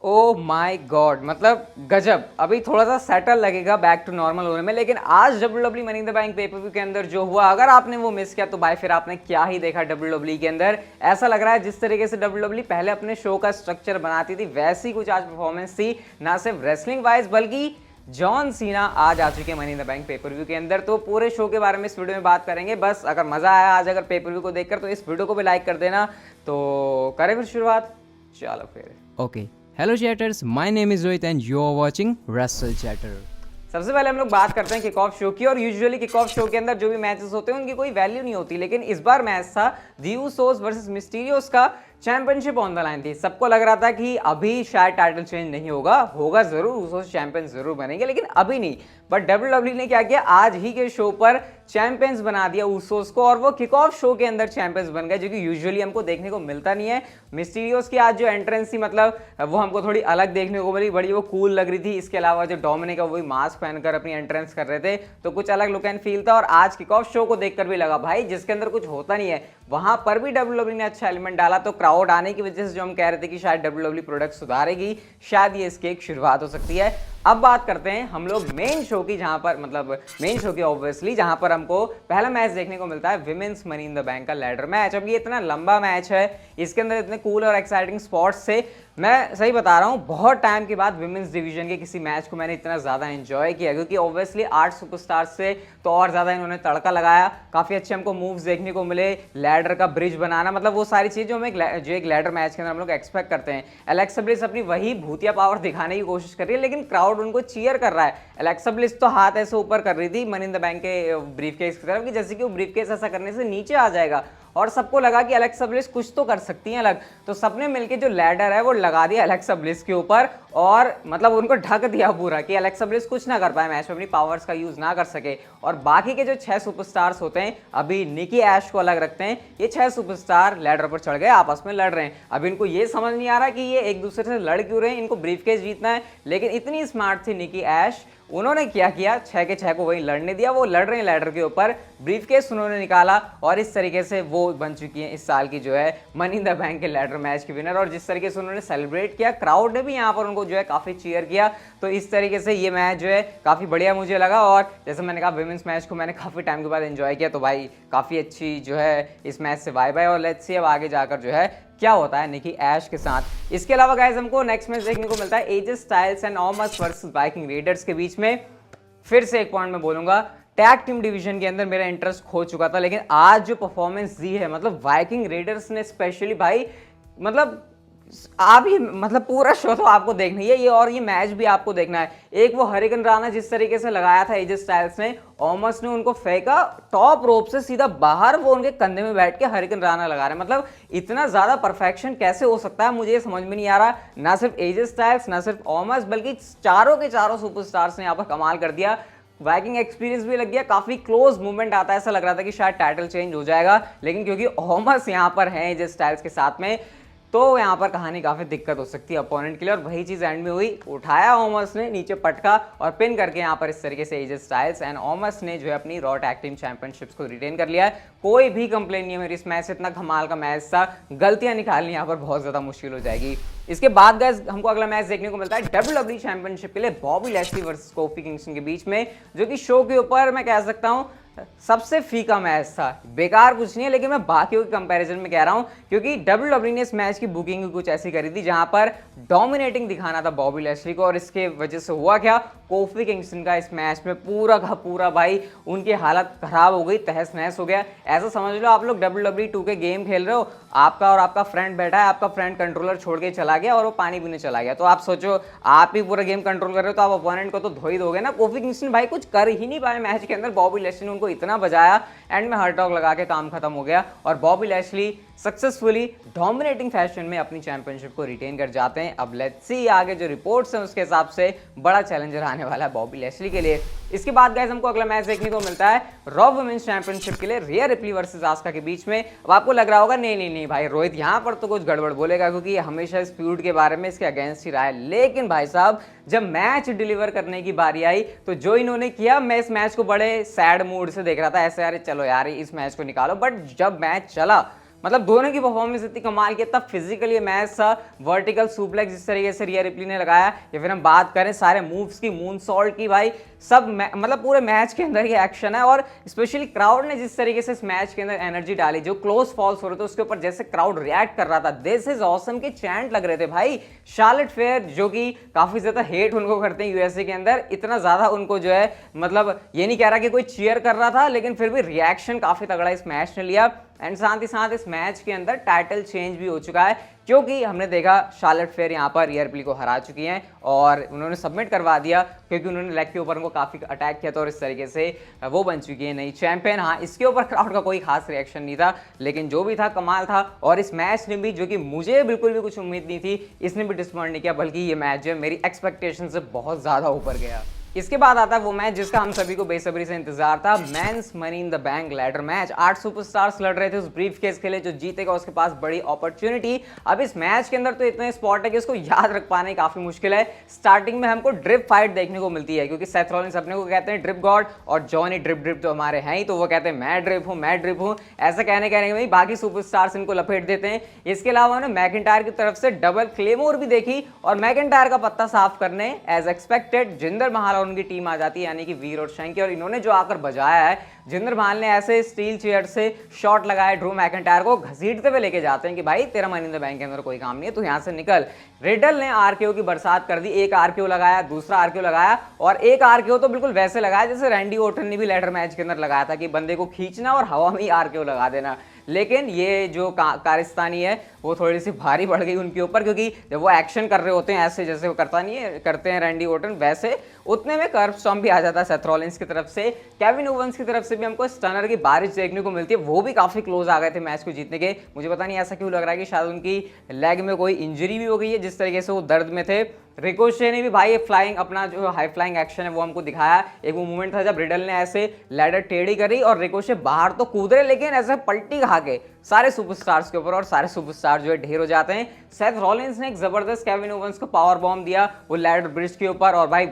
Oh my God, मतलब गजब। अभी थोड़ा सा सेटल लगेगा बैक टू नॉर्मल होने में, लेकिन आज WWE money in the bank pay per view के अंदर जो हुआ, अगर आपने वो मिस किया तो भाई फिर आपने क्या ही देखा डब्ल्यूडब्ल्यूई के अंदर। ऐसा लग रहा है जिस तरीके से डब्ल्यूडब्ल्यूई पहले अपने शो का स्ट्रक्चर बनाती थी वैसी कुछ आज परफॉर्मेंस थी, ना सिर्फ रेसलिंग वाइज बल्कि जॉन सीना आज आ चुके हैं money in the bank pay per view के अंदर। तो पूरे शो के बारे में इस वीडियो में बात करेंगे। बस अगर मजा आया आज अगर पेपर व्यू को देखकर तो इस वीडियो को भी लाइक कर देना। तो करें फिर शुरुआत, चलो फिर। Okay. Hello chatters, my name is Rohit and you are watching Wrestle Chatter. सबसे पहले हम लोग बात करते हैं किक ऑफ शो की। और यूजुअली किक ऑफ शो के अंदर जो भी मैचेस होते हैं उनकी कोई वैल्यू नहीं होती, लेकिन इस बार मैच था दी यूसोस वर्सेस मिस्टीरियोस का, चैंपियनशिप ऑन द लाइन थी। सबको लग रहा था कि अभी शायद टाइटल चेंज नहीं होगा जरूर, यूसोस चैंपियन जरूर बनेंगे, लेकिन अभी नहीं। बट डब्ल्यूडब्ल्यूई ने क्या किया, आज ही के शो पर चैंपियंस बना दिया ऊसोस को, और वो किक ऑफ शो के अंदर चैंपियंस बन गए, जो कि यूजुअली हमको देखने को मिलता नहीं है। मिस्टीरियोस की आज जो एंट्रेंस थी, मतलब वो हमको थोड़ी अलग देखने को मिली, बड़ी वो कूल लग रही थी। इसके अलावा जो डोमिनिक है वो भी मास्क पहनकर अपनी एंट्रेंस कर रहे थे, तो कुछ अलग लुक एंड फील था। और आज किक ऑफ शो को देखकर भी लगा भाई जिसके अंदर कुछ होता नहीं है वहां पर भी डब्ल्यूडब्ल्यूई ने अच्छा एलिमेंट डाला। तो क्राउड आने की वजह से जो हम कह रहे थे कि शायद डब्ल्यूडब्ल्यूई प्रोडक्ट सुधारेगी, शायद ये इसकी एक शुरुआत हो सकती है। अब बात करते हैं हम लोग मेन शो की, जहां पर मतलब मेन शो की ऑब्वियसली, जहां पर हमको पहला मैच देखने को मिलता है women's money in the bank का लैडर मैच। अब ये इतना लंबा मैच है, इसके अंदर इतने कूल और एक्साइटिंग स्पॉट्स थे। मैं सही बता रहा हूँ, बहुत टाइम के बाद विमेंस डिवीजन के किसी मैच को मैंने इतना ज़्यादा एंजॉय किया, क्योंकि ऑब्वियसली 8 सुपरस्टार्स से तो और ज़्यादा इन्होंने तड़का लगाया। काफ़ी अच्छे हमको मूव्स देखने को मिले, लैडर का ब्रिज बनाना, मतलब वो सारी चीज़ जो हम एक लैडर मैच के अंदर हम लोग एक्सपेक्ट करते हैं। एलेक्सा ब्लिस अपनी वही भूतिया पावर दिखाने की कोशिश कर रही है, लेकिन क्राउड उनको चीयर कर रहा है। एलेक्सा ब्लिस तो हाथ ऐसे ऊपर कर रही थी मनी इन द बैंक के ब्रीफकेस की तरफ, कि जैसे कि वो ब्रीफकेस ऐसा करने से नीचे आ जाएगा, और सबको लगा कि एलेक्सा ब्लिस कुछ तो कर सकती हैं अलग। तो सबने मिलके जो लैडर है वो लगा दिया एलेक्सा ब्लिस के ऊपर, और मतलब उनको ढक दिया पूरा कि एलेक्सा ब्लिस कुछ ना कर पाए मैच में, अपनी पावर्स का यूज ना कर सके। और बाकी के जो 6 सुपरस्टार्स होते हैं, अभी निकी ऐश को अलग रखते हैं, ये 6 सुपरस्टार लैडर पर चढ़ गए, आपस में लड़ रहे हैं। अब इनको ये समझ नहीं आ रहा कि ये एक दूसरे से लड़ क्यों रहे हैं, इनको ब्रीफकेस जीतना है। लेकिन इतनी स्मार्ट थी निकी ऐश, उन्होंने क्या किया, 6 के 6 को वहीं लड़ने दिया। वो लड़ रहे हैं लैडर के ऊपर, ब्रीफकेस उन्होंने निकाला, और इस तरीके से वो बन चुकी हैं इस साल की जो है मनी इन द बैंक के लैडर मैच की विनर। और जिस तरीके से उन्होंने सेलिब्रेट किया, क्राउड ने भी यहाँ पर उनको जो है काफ़ी चीयर किया। तो इस तरीके से ये मैच जो है काफ़ी बढ़िया मुझे लगा। और जैसे मैंने कहा, विमेंस मैच को मैंने काफ़ी टाइम के बाद एंजॉय किया, तो भाई काफ़ी अच्छी जो है इस मैच से वाइब है। और लेट्स सी अब आगे जाकर जो है क्या होता है निकी ऐश के साथ। इसके अलावा गाइस हमको नेक्स्ट मैच देखने को मिलता है AJ Styles and Omos versus Viking Raiders के बीच में। फिर से एक पॉइंट मैं बोलूंगा, टैग टीम डिवीजन के अंदर मेरा इंटरेस्ट खो चुका था, लेकिन आज जो परफॉर्मेंस दी है, मतलब वाइकिंग रेडर्स ने स्पेशली भाई, मतलब आप ही मतलब पूरा शो तो आपको देखना ही है ये, और ये मैच भी आपको देखना है। एक वो हरिकन राना जिस तरीके से लगाया था एजे स्टाइल्स ने, ऑमस ने उनको फेंका टॉप रोप से सीधा बाहर, वो उनके कंधे में बैठ के हरिकन राना लगा रहे हैं। मतलब इतना ज्यादा परफेक्शन कैसे हो सकता है, मुझे ये समझ में नहीं आ रहा। ना सिर्फ एजे स्टाइल्स, ना सिर्फ ऑमस, बल्कि चारों के चारों सुपरस्टार्स ने यहाँ पर कमाल कर दिया। वाइकिंग एक्सपीरियंस भी लग गया, काफी क्लोज मूवमेंट आता है, ऐसा लग रहा था कि शायद टाइटल चेंज हो जाएगा, लेकिन क्योंकि ऑमस यहाँ पर हैं एजे स्टाइल्स के साथ में, तो यहाँ पर कहानी काफी दिक्कत हो सकती है अपोनेंट के लिए। और वही चीज एंड में हुई, उठाया ओमस ने, नीचे पटका और पिन करके यहाँ पर इस तरीके से एजे स्टाइल्स एंड ओमस ने जो है अपनी रॉ टैग टीम चैंपियनशिप्स को रिटेन कर लिया है। कोई भी कंप्लेन नहीं है मेरी इस मैच से, इतना कमाल का मैच था, गलतियां निकालनी यहाँ पर बहुत ज्यादा मुश्किल हो जाएगी। इसके बाद गाइस हमको अगला मैच देखने को मिलता है डब्ल्यूडब्ल्यूई चैंपियनशिप के लिए Bobby Lashley versus coffee Kingston के बीच में, जो कि शो के ऊपर मैं कह सकता हूँ सबसे फीका मैच था। बेकार कुछ नहीं है, लेकिन मैं बाकियों के कंपैरिजन में कह रहा हूं, क्योंकि डब्ल्यूडब्ल्यूई ने इस मैच की बुकिंग कुछ ऐसी करी थी जहां पर डोमिनेटिंग दिखाना था बॉबी लैशली को। और इसके वजह से हुआ क्या, कोफी किंगस्टन का इस मैच में पूरा का पूरा भाई उनकी हालत खराब हो गई, तहस नहस हो गया। ऐसा समझ लो आप लोग डब्ल्यूडब्ल्यूई 2 के गेम खेल रहे हो, आपका और आपका फ्रेंड बैठा है, आपका फ्रेंड कंट्रोलर छोड़ के चला गया और वो पानी पीने चला गया। तो आप सोचो, आप ही पूरा गेम कंट्रोल कर रहे हो, तो आप अपोनेंट को तो धो ही दोगे ना। कोफी किंगस्टन भाई कुछ कर ही नहीं पाए मैच के अंदर, बॉबी लैशली ने उनको इतना बजाया, एंड में हर्ट टॉक लगा के काम खत्म हो गया, और Bobby Lashley successfully dominating fashion में अपनी चैंपियनशिप को रिटेन कर जाते हैं। अब लेट्स सी आगे जो रिपोर्ट्स हैं उसके हिसाब से बड़ा चैलेंजर आने वाला है बॉबी लैशली के लिए। इसके बाद गाइस हमको अगला मैच देखने को मिलता है रॉ वुमेन्स चैंपियनशिप के लिए रिया रिप्ली वर्सेस आस्का के बीच में। अब आपको लग रहा होगा नहीं नहीं नहीं भाई रोहित यहाँ पर तो कुछ गड़बड़ बोलेगा, क्योंकि हमेशा इस फ्यूड के बारे में इसके अगेंस्ट ही रहा है। लेकिन भाई साहब जब मैच डिलीवर करने की बारी आई तो जो इन्होंने किया, मैं इस मैच को बड़े सैड मूड से देख रहा था, ऐसे यार चलो यार इस मैच को निकालो, बट जब मैच चला मतलब दोनों की परफॉर्मेंस इतनी कमाल की, तब फिजिकली मैच था, वर्टिकल सुप्लेक्स जिस तरीके से रिया रिप्ली ने लगाया, या फिर हम बात करें सारे मूव्स की, मून सॉल्ट की, भाई सब मतलब पूरे मैच के अंदर ये एक्शन है। और स्पेशली क्राउड ने जिस तरीके से इस मैच के अंदर एनर्जी डाली, जो क्लोज फॉल्स हो रहे थे उसके ऊपर जैसे क्राउड रिएक्ट कर रहा था, दिस इज ऑसम के चैंट लग रहे थे भाई। शार्लेट फेयर जो कि काफी ज्यादा हेट उनको करते हैं यूएसए के अंदर, इतना ज्यादा उनको जो है, मतलब ये नहीं कह रहा कि कोई चीयर कर रहा था, लेकिन फिर भी रिएक्शन काफी तगड़ा इस मैच ने लिया। एंड साथ ही साथ इस मैच के अंदर टाइटल चेंज भी हो चुका है, क्योंकि हमने देखा शार्लेट फेयर यहाँ पर रिया रिप्ली को हरा चुकी हैं और उन्होंने सबमिट करवा दिया, क्योंकि उन्होंने लेग के ऊपर उनको काफी अटैक किया था और इस तरीके से वो बन चुकी है नई चैंपियन। हाँ, इसके ऊपर क्राउड का कोई खास रिएक्शन नहीं था, लेकिन जो भी था कमाल था। और इस मैच ने भी, जो कि मुझे बिल्कुल भी कुछ उम्मीद नहीं थी, इसने भी डिसअपॉइंट नहीं किया, बल्कि ये मैच जो मेरी एक्सपेक्टेशन से बहुत ज्यादा ऊपर गया। इसके बाद आता है वो मैच जिसका हम सभी को बेसब्री से इंतजार था, men's money in the bank ladder match. 8 superstars लड़ रहे थे उस ब्रीफ केस के लिए, जो जीतेगा उसके पास बड़ी अपॉर्चुनिटी। अब इस मैच के अंदर तो इतने स्पॉट है कि उसको याद रख पाने काफी मुश्किल है। स्टार्टिंग में हमको ड्रिप फाइट देखने को मिलती है, क्योंकि सेथ रॉलिंस अपने को कहते हैं ड्रिप गॉड, और जॉनी ड्रिप तो हमारे हैं ही, तो वो कहते हैं मैं ड्रिप हूं। ऐसा कहने में बाकी सुपरस्टार्स इनको लपेट देते हैं। इसके अलावा उन्होंने मैकिंटायर की तरफ से डबल क्लेमोर भी देखी, और मैकिंटायर का पत्ता साफ करने एज एक्सपेक्टेड जिंदर महाल और उनकी टीम आ जाती है, यानी कि वीर और शंकी। और इन्होंने जो आकर बजाया है, जिंदर महाल ने ऐसे स्टील चेयर से शॉट लगाया, ड्रू मैकिंटायर को घसीटते हुए लेके जाते हैं कि भाई तेरा मनी इन द बैंक के अंदर कोई काम नहीं है, तू यहां से निकल। रिडल ने आरकेओ की बरसात कर दी, एक आरकेओ लगाया, दूसरा आरकेओ लगाया, और एक आरकेओ तो बिल्कुल वैसे लगाया जैसे रैंडी ओर्टन ने भी लैडर मैच के अंदर लगाया था, कि बंदे को खींचना और हवा में ही आरकेओ लगा देना। लेकिन ये जो कारिस्तानी है वो थोड़ी सी भारी पड़ गई उनके ऊपर, क्योंकि जब वो एक्शन कर रहे होते हैं ऐसे जैसे वो करते हैं रैंडी ओर्टन, वैसे उतने में कर्व स्टॉम्प भी आ जाता है सेथ रॉलिंस की तरफ से। केविन ओवेंस की तरफ से भी हमको स्टनर की बारिश देखने को मिलती है, वो भी काफी क्लोज आ गए थे मैच को जीतने के। मुझे पता नहीं ऐसा क्यों लग रहा है कि शायद उनकी लेग में कोई इंजरी भी हो गई है, जिस तरीके से वो दर्द में थे। रिकोशे ने भी भाई फ्लाइंग, अपना जो हाई फ्लाइंग एक्शन है वो हमको दिखाया। एक वो मूवमेंट था जब रिडल ने ऐसे लैडर टेढ़ी करी और रिकोशे बाहर तो कूद रहे, लेकिन ऐसे पलटी खा के सारे सुपरस्टार्स के ऊपर, और सारे सुपरस्टार जो है ढेर हो जाते हैं। सेथ रॉलिंस ने एक जबरदस्त केविन ओवेंस को पावर बॉम्ब दिया वो लैडर ब्रिज के ऊपर, और भाई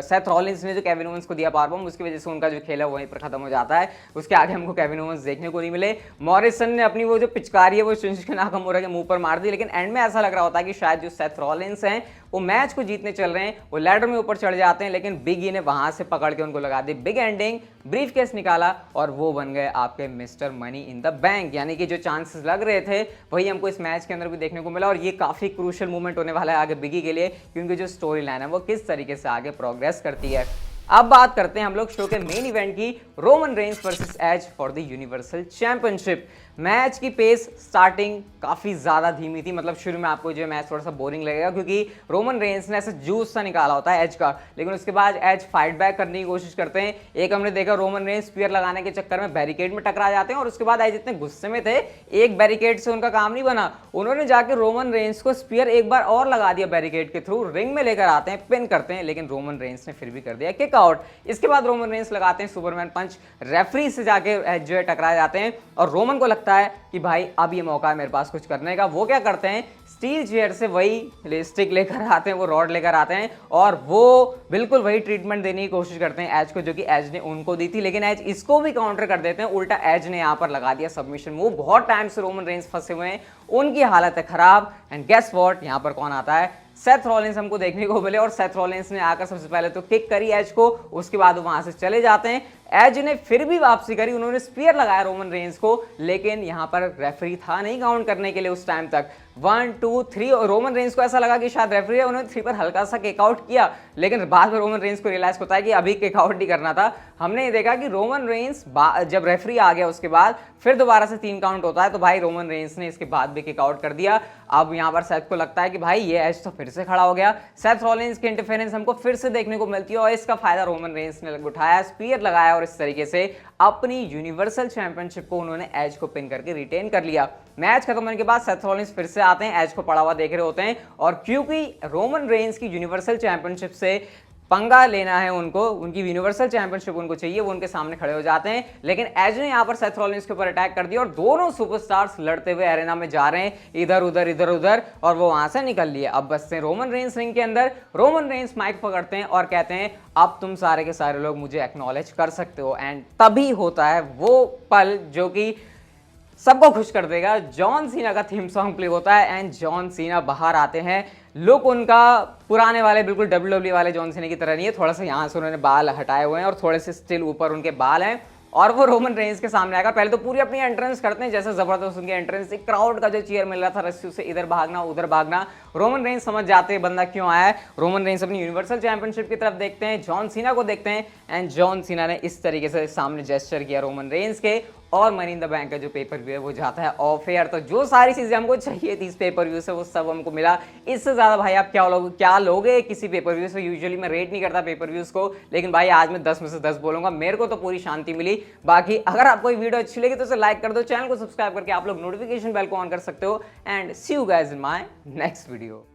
सेथ रॉलिंस ने जो केविन ओवेंस को दिया पावर बॉम्ब, उसकी वजह से उनका जो खेल है वहीं पर खत्म हो जाता है। उसके आगे हमको केविन ओवेंस देखने को नहीं मिले। मॉरिसन ने अपनी वो जो पिचकारी है वो शिंजुके नाकामुरा के मुंह पर मार दी, लेकिन एंड में ऐसा लग रहा होता है कि शायद जो सेथ रॉलिंस हैं वो मैच को जीतने चल रहे हैं, वो लैडर में ऊपर चढ़ जाते हैं, लेकिन बिग ई ने वहां से पकड़ के उनको लगा the big ending, brief case निकाला, और वो बन गए आपके mister money in the bank. यानी कि जो चांसेस लग रहे थे वही हमको इस मैच के अंदर भी देखने को मिला, और ये काफी क्रूशियल मूवमेंट होने वाला है आगे बिगी के लिए, क्योंकि जो स्टोरी लाइन है वो किस तरीके से आगे प्रोग्रेस करती है। अब बात करते हैं हम लोग शो के मेन इवेंट की, Roman Reigns versus Edge for the universal championship. Match की पेस स्टार्टिंग काफी ज्यादा धीमी थी, मतलब शुरू में आपको जो मैच थोड़ा सा बोरिंग लगेगा, क्योंकि रोमन रेंस ने ऐसे जूस सा निकाला होता है एज का, लेकिन उसके बाद एज फाइट बैक करने की कोशिश करते हैं। एक हमने देखा रोमन रेंस स्पीयर लगाने के चक्कर में बैरिकेड में टकरा जाते हैं, और उसके बाद एज इतने गुस्से में थे, एक बैरिकेड से उनका काम नहीं बना, उन्होंने जाके रोमन रेंस को स्पीयर एक बार और लगा दिया बैरिकेड के थ्रू, रिंग में लेकर आते हैं, पिन करते हैं, लेकिन रोमन रेंस ने फिर भी कर दिया किक आउट। इसके बाद रोमन रेंस लगाते हैं सुपरमैन पंच, रेफरी से जाके एज जो है टकरा जाते हैं, और रोमन को लगता है कि भाई अब ये मौका है मेरे पास कुछ करने का। वो क्या करते हैं, स्टील चेयर से वही स्टिक लेकर आते हैं, वो रॉड लेकर आते हैं, और वो बिल्कुल वही ट्रीटमेंट देने की कोशिश करते हैं एज को, जो कि एज ने उनको दी थी, लेकिन एज इसको भी काउंटर कर देते हैं, उल्टा एज ने यहाँ पर लगा दिया सबमिशन मूव। बहुत टाइम से रोमन रेंस फंसे हुए हैं, उनकी हालत है खराब, एंड गेस व्हाट, यहाँ पर कौन आता है, सेथ रॉलिंस हमको देखने को मिले। और सेथ रॉलिंस ने आकर सबसे पहले तो किक करी एज को, उसके बाद वो वहां से चले जाते हैं। एज ने फिर भी वापसी करी, उन्होंने स्पीयर लगाया रोमन रेंस को, लेकिन यहां पर रेफरी था नहीं काउंट करने के लिए उस टाइम तक। 1 2 3 और रोमन रेंस को ऐसा लगा कि शायद रेफरी है, उन्होंने 3 पर हल्का सा किक आउट किया, लेकिन बाद में रोमन रेंस को रियलाइज होता है कि अभी किक आउट नहीं करना था। हमने ये देखा कि रोमन रेंस जब रेफरी आ गया उसके बाद फिर दोबारा से 3 काउंट होता है, तो भाई रोमन रेंस ने इसके बाद भी किक आउट कर दिया। अब यहाँ पर सेथ को लगता है कि भाई ये एज तो फिर से खड़ा हो गया, सेथ रॉलिंस की इंटरफेरेंस हमको फिर से देखने को मिलती है, और इसका फायदा रोमन रेंस ने उठाया, स्पीयर लगाया, और इस तरीके से अपनी यूनिवर्सल चैंपियनशिप को उन्होंने एज को पिन करके रिटेन कर लिया। मैच खत्म होने के बाद सेथ रॉलिंस फिर से आते हैं, एज को पड़ा हुआ देख रहे होते हैं, और क्योंकि रोमन रेंस की यूनिवर्सल चैंपियनशिप से पंगा लेना है उनको, उनकी यूनिवर्सल चैंपियनशिप उनको चाहिए, वो उनके सामने खड़े हो जाते हैं, लेकिन एज ने यहाँ पर सेथ रॉलिंस के ऊपर अटैक कर दिया, और दोनों सुपरस्टार्स लड़ते हुए एरेना में जा रहे हैं, इधर उधर, और वो वहां से निकल लिए। अब बसते हैं रोमन रेंस रिंग के अंदर। रोमन रेंस माइक पकड़ते हैं और कहते हैं अब तुम सारे के सारे लोग मुझे एक्नॉलेज कर सकते हो, एंड तभी होता है वो पल जो कि सबको खुश कर देगा। जॉन सीना का थीम सॉन्ग प्ले होता है एंड जॉन सीना बाहर आते हैं। लुक उनका पुराने वाले बिल्कुल WWE वाले जॉन सीना की तरह नहीं है, थोड़ा सा यहाँ से उन्होंने बाल हटाए हुए हैं और थोड़े से स्टिल ऊपर उनके बाल हैं और वो रोमन रेंज के सामने आकर पहले तो पूरी अपनी एंट्रेंस करते हैं, जैसे जबरदस्त उनकी एंट्रेंस, एक क्राउड का जो चीयर मिल रहा था रस्सी से इधर भागना उधर भागना, रोमन रेंज समझ जाते हैं बंदा क्यों आया है। रोमन रेंज अपनी यूनिवर्सल चैंपियनशिप की तरफ देखते हैं, जॉन सीना को देखते हैं एंड जॉन सीना ने इस तरीके से सामने जेस्चर किया रोमन रेंज के और मनी इन द बैंक का जो पेपर व्यू है वो जाता है ऑफ एयर। तो जो सारी चीजें हमको चाहिए थी इस पेपर व्यू से वो सब हमको मिला। इससे ज्यादा भाई आप क्या लोगे किसी पेपर व्यू से। यूजुअली मैं रेट नहीं करता पेपर व्यूज को, लेकिन भाई आज मैं 10 में से 10 बोलूंगा। मेरे को तो पूरी शांति मिली। बाकी अगर आपको ये वीडियो अच्छी लगी तो उसे लाइक कर दो, चैनल को सब्सक्राइब करके आप लोग नोटिफिकेशन बेल को ऑन कर सकते हो and see you guys in my next video.